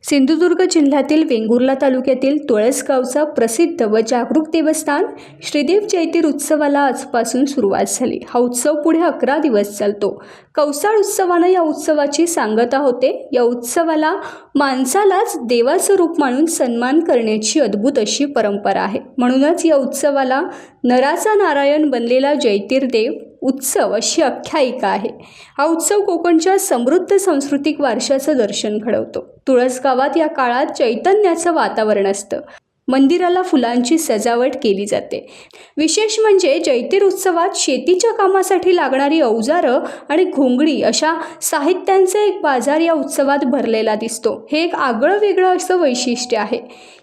सिंधुदुर्ग जिल्ह्यातील वेंगुर्ला तालुक्यातील तुळसगावचा प्रसिद्ध व जागरूक देवस्थान श्रीदेव जयतीर उत्सवाला आजपासून सुरुवात झाली। हा उत्सव पुढे 11 दिवस चालतो। कौसाळ उत्सवानं या उत्सवाची सांगता होते। या उत्सवाला माणसालाच देवाचं रूप मानून सन्मान करण्याची अद्भुत अशी परंपरा आहे। म्हणूनच या उत्सवाला नराचा नारायण बनलेला जयतीर देव उत्सव अशी आख्यायिका आहे। हा उत्सव कोकणच्या समृद्ध सांस्कृतिक वारशाचं दर्शन घडवतो। तुळसगावात या काळात चैतन्याचं वातावरण असतं। मंदिराला फुलांची सजावट केली जाते। विशेष म्हणजे जयतीर उत्सवात शेतीच्या कामासाठी लागणारी अवजारं आणि घोंगडी अशा साहित्यांचा एक बाजार या उत्सवात भरलेला दिसतो। हे एक आगळं वेगळं असं वैशिष्ट्य आहे।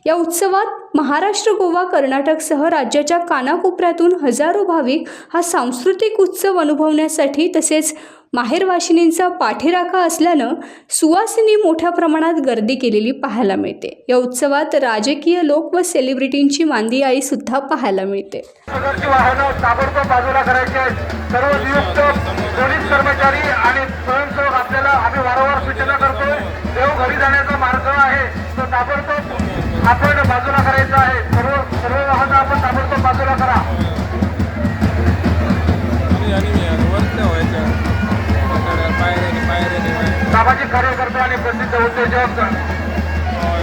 या उत्सवात महाराष्ट्र, गोवा, कर्नाटकसह राज्याच्या कानाकोपऱ्यातून हजारो भाविक हा सांस्कृतिक उत्सव अनुभवण्यासाठी तसेच माहेरवाशिनींचा पाठीराखा असल्यानं सुवासिनी मोठ्या प्रमाणात गर्दी केलेली पाहायला मिळते। या उत्सवात राजकीय लोक व सेलिब्रिटींची मांदी आई सुद्धा पाहायला मिळते। वाहनं ताबडतोब बाजूला करायचे। सर्व नियुक्त पोलीस कर्मचारी आणि स्वयंसेवक आपल्याला आम्ही वारंवार सूचना करतोय, देव घरी जाण्याचा मार्ग आहे तो ताबडतोब आपण बाजूला करायचा आहे। सर्व वाहनं आपण ताबडतोब बाजूला करा। सामाजिक कार्यकर्ते आणि प्रसिद्ध उद्योजक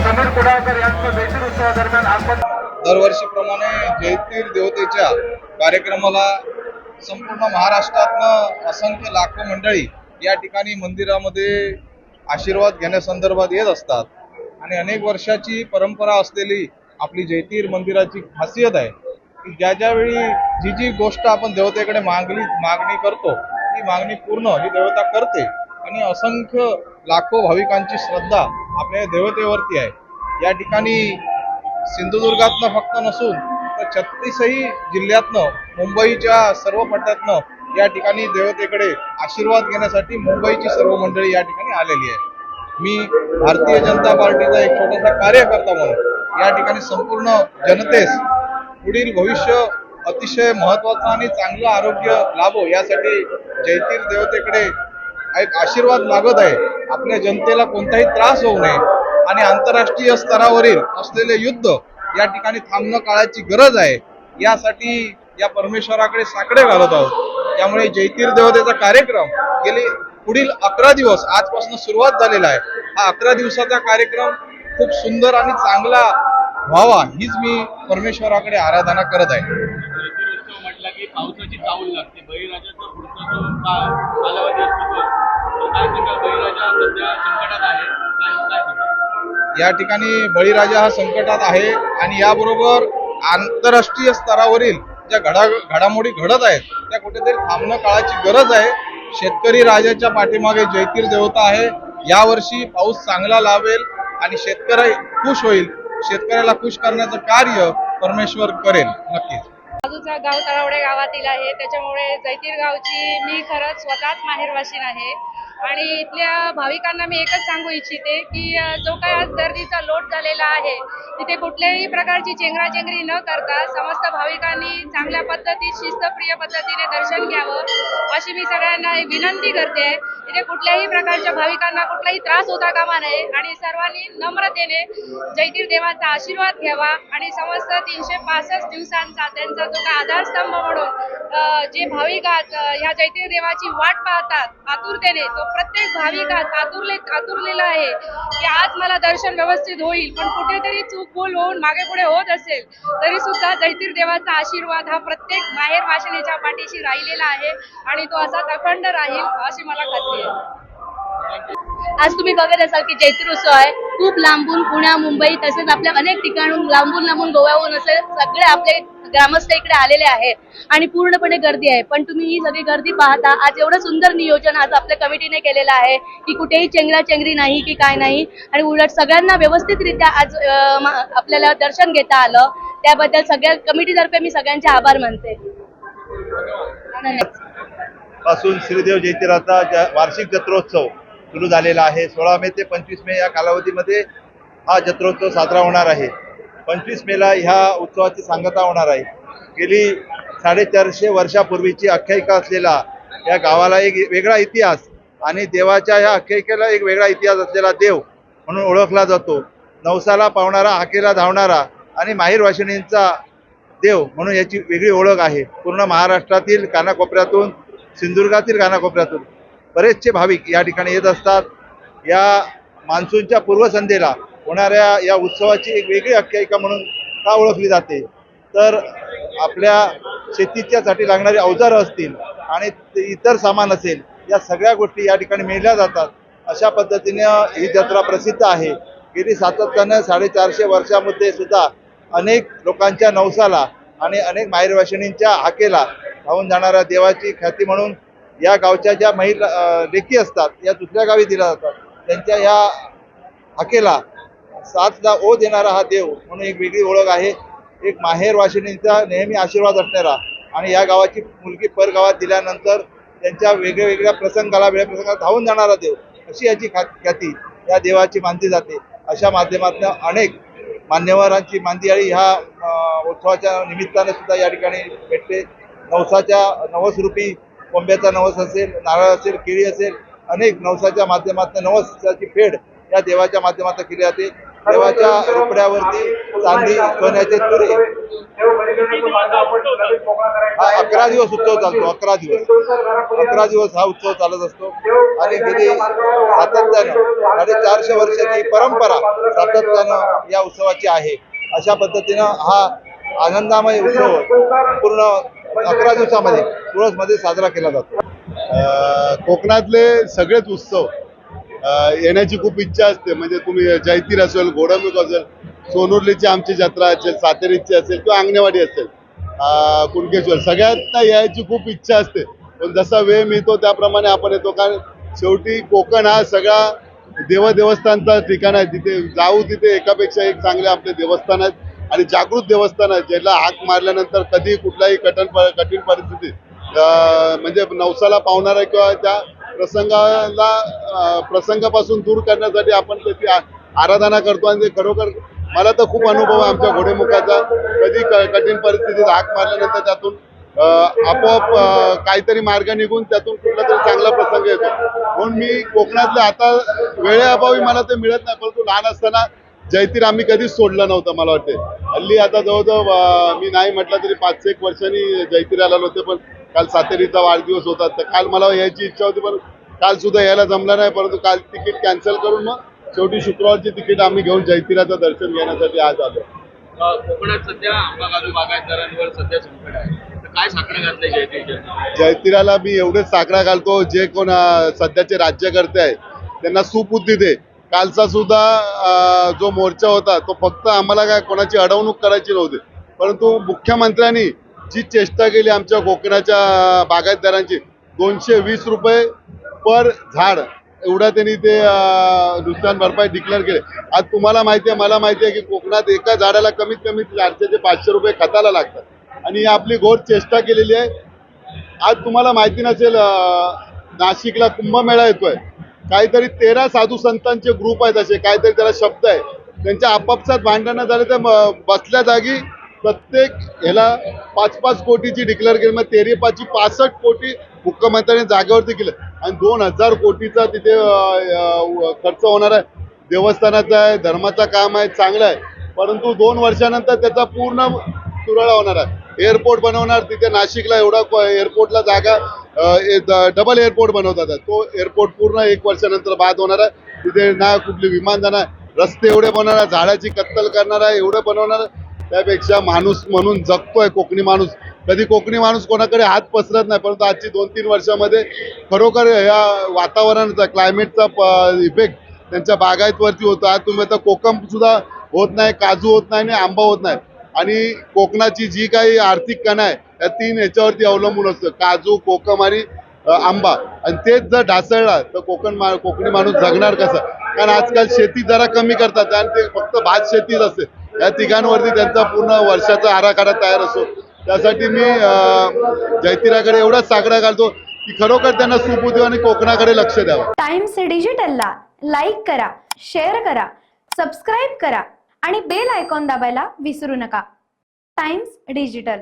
समीर कुडाळकर यांचं जयतीर उत्सवादरम्यान आपण दरवर्षीप्रमाणे जयतीर देवतेच्या कार्यक्रमाला संपूर्ण महाराष्ट्रातनं असंख्य लाखो मंडळी या ठिकाणी मंदिरामध्ये आशीर्वाद घेण्यासंदर्भात येत असतात आणि अनेक वर्षाची परंपरा असलेली आपली जयतीर मंदिराची खासियत आहे की ज्या वेळी जी गोष्ट आपण देवतेकडे मागणी करतो ती मागणी पूर्ण ही देवता करते आणि असंख्य लाखो भाविकांची श्रद्धा आपल्या देवतेवरती आहे। या ठिकाणी सिंधुदुर्गातनं फक्त नसून तर 36ही जिल्ह्यातनं, मुंबईच्या सर्व पट्ट्यातनं या ठिकाणी देवतेकडे आशीर्वाद घेण्यासाठी मुंबईची सर्व मंडळी या ठिकाणी आलेली आहे। मी भारतीय जनता पार्टीचा एक छोटासा कार्यकर्ता म्हणून या ठिकाणी संपूर्ण जनतेस पुढील भविष्य अतिशय महत्त्वाचं आणि चांगलं आरोग्य लाभो यासाठी जयतीर देवतेकडे एक आशीर्वाद मागत आहे। आपल्या जनतेला कोणताही त्रास होऊ नये आणि आंतरराष्ट्रीय स्तरावरील असलेले युद्ध या ठिकाणी थांबणं काळाची गरज आहे, यासाठी या परमेश्वराकडे साकडे घालत आहोत। त्यामुळे जयतीर देवतेचा कार्यक्रम गेली पुढील 11 दिवस आजपासून सुरुवात झालेला आहे। हा 11 दिवसाचा कार्यक्रम खूप सुंदर आणि चांगला व्हावा हीच मी परमेश्वराकडे आराधना करत आहे। म्हटलं की पावसाची चाहूल लागते, बळीराजाचा पुढचा जो कालावधी असतो काय सांगाल? बळीराजा सध्या संकटात आहे, काय सांगाल? या ठिकाणी बळीराजा हा संकटात आहे आणि याबरोबर आंतरराष्ट्रीय स्तरावरील ज्या घडामोडी घडत आहेत त्या कुठेतरी थांबणं काळाची गरज आहे। शेतकरी राजाच्या पाठीमागे जयतीर देवता आहे। यावर्षी पाऊस चांगला लावेल आणि शेतकरी खुश होईल। शेतकऱ्याला खुश करण्याचं कार्य परमेश्वर करेल नक्कीच। बाजूचा गाव तळवडे गावातील आहे, त्याच्यामुळे जयतीर गावची मी खरंच स्वतःच माहेरवाशीण आहे आणि इथल्या भाविकांना मी एकच सांगू इच्छिते की जो काय आज गर्दीचा लोट झालेला आहे तिथे कुठल्याही प्रकारची चेंगराचेंगरी न करता समस्त भाविकांनी चांगल्या पद्धतीत शिस्तप्रिय पद्धतीने दर्शन घ्यावं अशी मी सगळ्यांना विनंती करते। इथे कुठल्याही प्रकारच्या भाविकांना कुठलाही त्रास होता कामा नये आणि सर्वांनी नम्रतेने जयतीर देवाचा आशीर्वाद घ्यावा आणि समस्त 365 दिवसांचा त्यांचा जो काय आधारस्तंभ म्हणून जे भाविक ह्या जयतीर देवाची वाट पाहतात आतुरतेने, तो प्रत्येक भाविकात आतुरलेला आहे की आज मला दर्शन व्यवस्थित होईल, पण कुठेतरी चूक भूल होऊन मागे पुढे होत असेल तरी सुद्धा जयतीर देवाचा आशीर्वाद हा प्रत्येक माहेर वाशिनीच्या पाठीशी राहिलेला आहे आणि तो असाच अखंड राहील अशी मला खात्री आहे। आज तुम्ही बघत असाल की जयतीर उत्सव आहे। खूप लांबून पुण्या, मुंबई तसेच आपल्या अनेक ठिकाणून लांबून गोव्याहून असे सगळे आपले ग्रामस्थ इकडे आलेले आहेत आणि पूर्णपणे गर्दी आहे। पण तुम्ही ही सगळी गर्दी पाहता, आज एवढं सुंदर नियोजन आज आपल्या कमिटीने केलेलं आहे की कुठेही चेंगराचेंगरी नाही की काय नाही आणि उलट सगळ्यांना व्यवस्थितरित्या आज आपल्याला दर्शन घेता आलं। त्याबद्दल सगळ्या कमिटीतर्फे मी सगळ्यांचे आभार मानते। पासून श्रीदेव जयतीराचा वार्षिक जत्रोत्सव सुरू झालेला आहे। 16 मे ते 25 मे या कालावधीमध्ये हा जत्रोत्सव साजरा होणार आहे। 25 मेला ह्या उत्सवाची सांगता होणार आहे। गेली 450 वर्षापूर्वीची आख्यायिका असलेला या गावाला एक वेगळा इतिहास आणि देवाच्या ह्या आख्यायिकेला एक वेगळा इतिहास असलेला देव म्हणून ओळखला जातो. नवसाला पावणारा, हाकेला धावणारा आणि माहीर वाशिणींचा देव म्हणून याची वेगळी ओळख आहे. पूर्ण महाराष्ट्रातील कानाकोपऱ्यातून, सिंधुदुर्गातील कानाकोपऱ्यातून बरेचसे भाविक या ठिकाणी येत असतात. या मान्सूनच्या पूर्वसंध्येला होणाऱ्या या उत्सवाची एक वेगळी आख्यायिका म्हणून का ओळखली जाते, तर आपल्या शेतीच्यासाठी लागणारी अवजारं असतील आणि इतर सामान असेल, या सगळ्या गोष्टी या ठिकाणी मिळल्या जातात. अशा पद्धतीने ही जत्रा प्रसिद्ध आहे. गेली सातत्यानं 450 वर्षामध्ये सुद्धा अनेक लोकांच्या नवसाला आणि अनेक माहेरवाशिणींच्या हाकेला धावून जाणाऱ्या देवाची ख्याती म्हणून या गावच्या ज्या महिला लेकी असतात या दुसऱ्या गावी दिल्या जातात. त्यांच्या या हाकेला साथला ओ देणारा हा देव म्हणून एक वेगळी ओळख आहे. एक माहेरवाशिणींचा नेहमी आशीर्वाद असणारा आणि या गावाची मुलगी परगावात दिल्यानंतर त्यांच्या वेगळ्या प्रसंगाला धावून जाणारा देव, अशी याची ख्याती या देवाची मानली जाते. अशा माध्यमातून अनेक मान्यवरांची मांदियाळी ह्या उत्सवाच्या निमित्ताने सुद्धा या ठिकाणी भेटते. नवसरूपी कोंब्याचा नवस असेल, नारळ असेल, केळी असेल, अनेक नवसाच्या माध्यमातून नवसाची फेड या देवाच्या माध्यमातून केली जाते. देवाच्या रोपड्यावरती चांदी, सोन्याचे तुरे हा 11 दिवस उत्सव चालतो. 11 दिवस हा उत्सव चालत असतो आणि गेली सातत्यानं 450 वर्षाची परंपरा सातत्यानं या उत्सवाची आहे. अशा पद्धतीनं हा आनंदामय उत्सव पूर्ण 11 दिवसामध्ये तुळसमध्ये साजरा केला जातो. कोकणातले सगळेच उत्सव येण्याची खूप इच्छा असते. म्हणजे तुम्ही जैतीर असेल, घोडमुख असेल, सोनुर्लीची आमची जत्रा असेल, सातेरीची असेल किंवा अंगणेवाडी असेल, कुणकेश्वर, सगळ्यांना यायची खूप इच्छा असते. पण जसा वेळ मिळतो त्याप्रमाणे आपण येतो. कारण शेवटी कोकण हा सगळा देवस्थानचा ठिकाण आहे. तिथे जाऊ तिथे एकापेक्षा एक चांगले आपले देवस्थान आहेत आणि जागृत देवस्थान आहेत, ज्याला हाक मारल्यानंतर कधी कुठल्याही कठीण परिस्थितीत म्हणजे नवसाला पावणारा किंवा त्या प्रसंगापासून दूर करण्यासाठी आपण त्याची आराधना करतो. आणि ते खरोखर मला तर खूप अनुभव आहे आमच्या घोडेमुखाचा. कधी कठीण परिस्थितीत हाक मारल्यानंतर त्यातून आपोआप काहीतरी मार्ग निघून त्यातून कुठला तरी चांगला प्रसंग येतो. म्हणून मी कोकणातले आता वेळेअभावी मला ते मिळत नाही, परंतु लहान असताना जैतीर आम्ही कधीच सोडलं नव्हतं. मला वाटते हल्ली आता जवळजवळ मी नाही म्हटलं तरी 5-6 वर्षांनी जैतीर आलेलो होते. पण काल सातेरीचा वाढदिवस होता, तर काल मला यायची इच्छा होती, पण काल सुद्धा यायला जमलं नाही. परंतु काल तिकीट कॅन्सल करून मग शेवटी शुक्रवारची तिकीट आम्ही घेऊन जैतिराचं दर्शन घेण्यासाठी आज आलो. कोकणात सध्या आंबा काजू बागायतदारांवर सध्या संकट आहे, तर काय साखर घातलंय जैतीरच्या? जैतिराला मी एवढेच साकडा घालतो, जे कोण सध्याचे राज्यकर्ते आहेत त्यांना सुबुद्धी दे. कालचा सुद्धा जो मोर्चा होता तो फक्त आम्हाला काय कोणाची अडवणूक करायची नव्हती, परंतु मुख्यमंत्र्यांनी जी चेष्टा केली आमच्या कोकणाच्या बागायतदारांची, 220 रुपये पर झाड एवढा त्यांनी ते नुकसान भरपाई डिक्लेअर केले. आज तुम्हाला माहिती आहे, मला माहिती आहे की कोकणात एका झाडाला कमीत कमी 400 ते 500 रुपये खताला लागतात आणि आपली घोर चेष्टा केलेली आहे. आज तुम्हाला माहिती नसेल, नाशिकला कुंभमेळा येतोय, काहीतरी 13 साधू संतांचे ग्रुप आहेत, असे काहीतरी त्याला शब्द आहे, त्यांच्या आपापसात भांडणं झाले तर बसल्या जागी प्रत्येक ह्याला 5-5 कोटीची डिक्लेअर केली. मग 13-5 65 कोटी मुख्यमंत्र्यांनी जागेवरती केलं आणि 2000 कोटीचा तिथे खर्च होणार आहे. देवस्थानाचा आहे, धर्माचं काम आहे, चांगलं आहे, परंतु 2 वर्षानंतर त्याचा पूर्ण तुरळा होणार आहे. एअरपोर्ट बनवणार तिथे नाशिकला, एवढा एअरपोर्टला जागा डबल एअरपोर्ट बनवतात, तो एअरपोर्ट पूर्ण 1 वर्षानंतर बाद होणार आहे. तिथे ना कुठली विमान जाणार, रस्ते एवढे बनवणार, झाडाची कत्तल करणार आहे, एवढं बनवणार. त्यापेक्षा माणूस म्हणून जगतोय कोकणी माणूस, कधी कोकणी माणूस कोणाकडे हात पसरत नाही, परंतु आजची 2-3 वर्षामध्ये खरोखर या वातावरणाचा, क्लायमेटचा इफेक्ट त्यांच्या बागायतवरती होतो. आज तुम्ही आता कोकम सुद्धा होत नाही, काजू होत नाही आणि आंबा होत नाही. आणि कोकणाची जी काही आर्थिक कणा आहे त्या 3 याच्यावरती अवलंबून असतं, काजू, कोकम आणि आंबा. आणि तेच जर ढासळला तर कोकणी माणूस जगणार कसं? कारण आजकाल शेती जरा कमी करतात आणि ते फक्त भात शेतीच असते. या तिघांवरती त्यांचा पूर्ण वर्षाचा आराखडा तयार असतो. त्यासाठी मी जैतिराकडे एवढाच साकडा घालतो की खरोखर त्यांना सुबुद्धी आणि कोकणाकडे लक्ष द्यावं. टाइम्स डिजिटलला लाईक करा, शेअर करा, सबस्क्राईब करा आणि बेल आयकॉन दाबायला विसरू नका. Times digital.